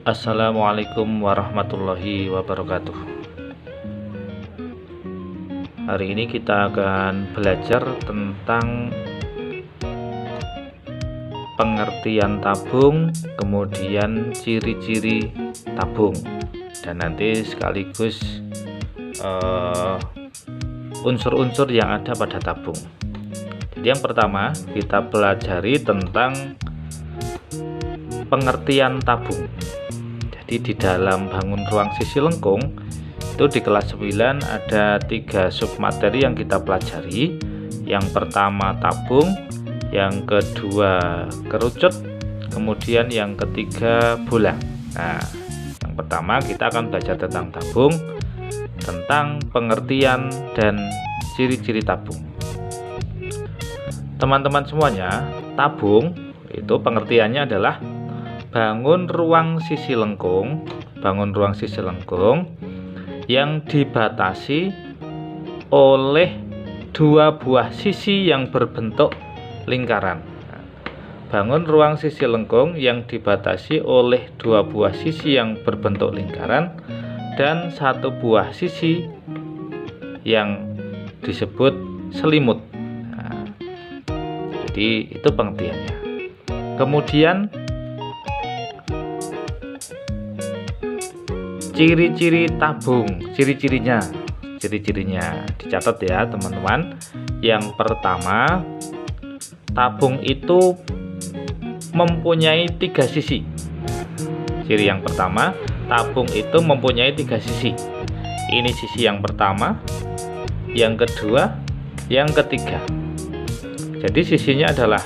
Assalamualaikum warahmatullahi wabarakatuh. Hari ini kita akan belajar tentang pengertian tabung, kemudian ciri-ciri tabung, dan nanti sekaligus unsur-unsur yang ada pada tabung. Jadi yang pertama kita pelajari tentang pengertian tabung. Jadi di dalam bangun ruang sisi lengkung itu di kelas 9 ada 3 submateri yang kita pelajari. Yang pertama tabung, yang kedua kerucut, kemudian yang ketiga bola. Nah, yang pertama kita akan belajar tentang tabung, tentang pengertian dan ciri-ciri tabung. Teman-teman semuanya, tabung itu pengertiannya adalah bangun ruang sisi lengkung yang dibatasi oleh dua buah sisi yang berbentuk lingkaran. Bangun ruang sisi lengkung yang dibatasi oleh dua buah sisi yang berbentuk lingkaran dan satu buah sisi yang disebut selimut. Jadi itu pengertiannya. Kemudian ciri-ciri tabung, ciri-cirinya dicatat ya teman-teman. Yang pertama, tabung itu mempunyai 3 sisi. Ciri yang pertama, tabung itu mempunyai 3 sisi. Ini sisi yang pertama, yang kedua, yang ketiga. Jadi sisinya adalah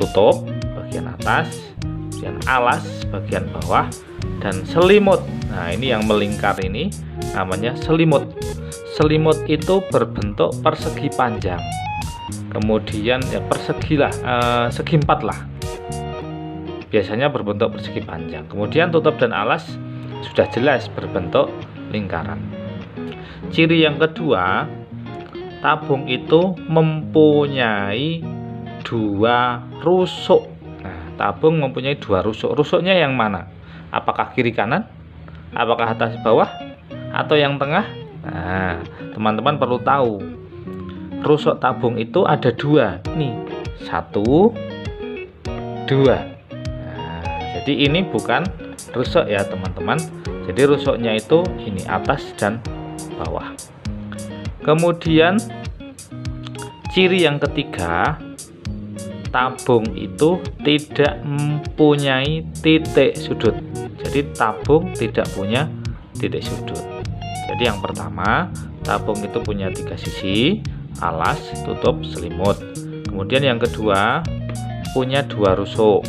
tutup bagian atas, bagian alas bagian bawah, dan selimut. Nah, ini yang melingkar ini namanya selimut. Selimut itu berbentuk persegi panjang. Kemudian ya persegilah, segi 4 lah. Biasanya berbentuk persegi panjang. Kemudian tutup dan alas sudah jelas berbentuk lingkaran. Ciri yang kedua, tabung itu mempunyai 2 rusuk. Nah, tabung mempunyai 2 rusuk. Rusuknya yang mana? Apakah kiri kanan? Apakah atas bawah? Atau yang tengah? Nah, teman-teman perlu tahu, rusuk tabung itu ada 2. Nih, 1, 2. Nah, jadi ini bukan rusuk ya teman-teman. Jadi rusuknya itu ini atas dan bawah. Kemudian ciri yang ketiga, tabung itu tidak mempunyai titik sudut. Jadi tabung tidak punya titik sudut. Jadi yang pertama, tabung itu punya 3 sisi, alas, tutup, selimut. Kemudian yang kedua, punya 2 rusuk.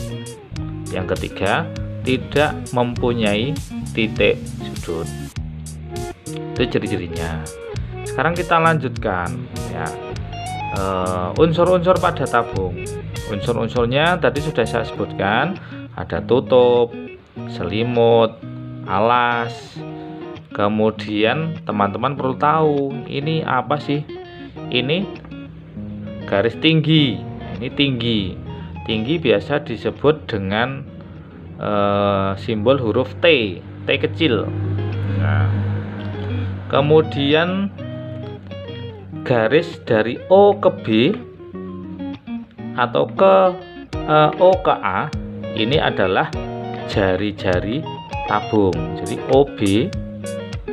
Yang ketiga, tidak mempunyai titik sudut. Itu ciri-cirinya. Sekarang kita lanjutkan ya, unsur-unsur pada tabung. Unsur-unsurnya tadi sudah saya sebutkan, ada tutup, selimut, alas. Kemudian teman-teman perlu tahu, ini apa sih? Ini garis tinggi. Ini tinggi. Tinggi biasa disebut dengan simbol huruf T, T kecil. Nah, kemudian garis dari O ke B atau ke O ke A, ini adalah jari-jari tabung. Jadi OB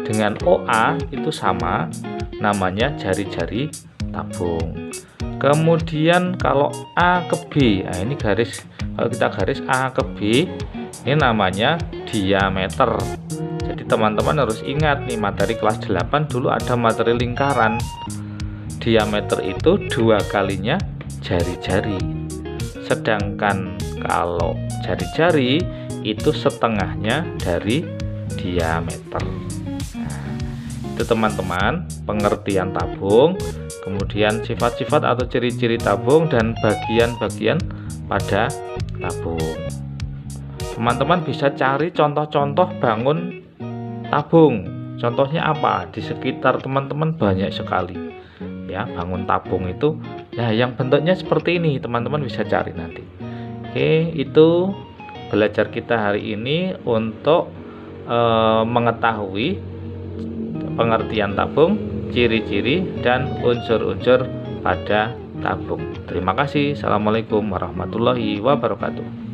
dengan OA itu sama, namanya jari-jari tabung. Kemudian kalau A ke B, nah ini garis, kalau kita garis A ke B, ini namanya diameter. Jadi teman-teman harus ingat nih, materi kelas 8 dulu ada materi lingkaran. Diameter itu 2 kalinya jari-jari. Sedangkan kalau jari-jari itu setengahnya dari diameter. Nah, itu teman-teman pengertian tabung, kemudian sifat-sifat atau ciri-ciri tabung dan bagian-bagian pada tabung. Teman-teman bisa cari contoh-contoh bangun tabung. Contohnya apa? Di sekitar teman-teman banyak sekali ya bangun tabung itu. Ya, yang bentuknya seperti ini teman-teman bisa cari nanti. Oke, itu belajar kita hari ini untuk mengetahui pengertian tabung, ciri-ciri, dan unsur-unsur pada tabung. Terima kasih. Assalamualaikum warahmatullahi wabarakatuh.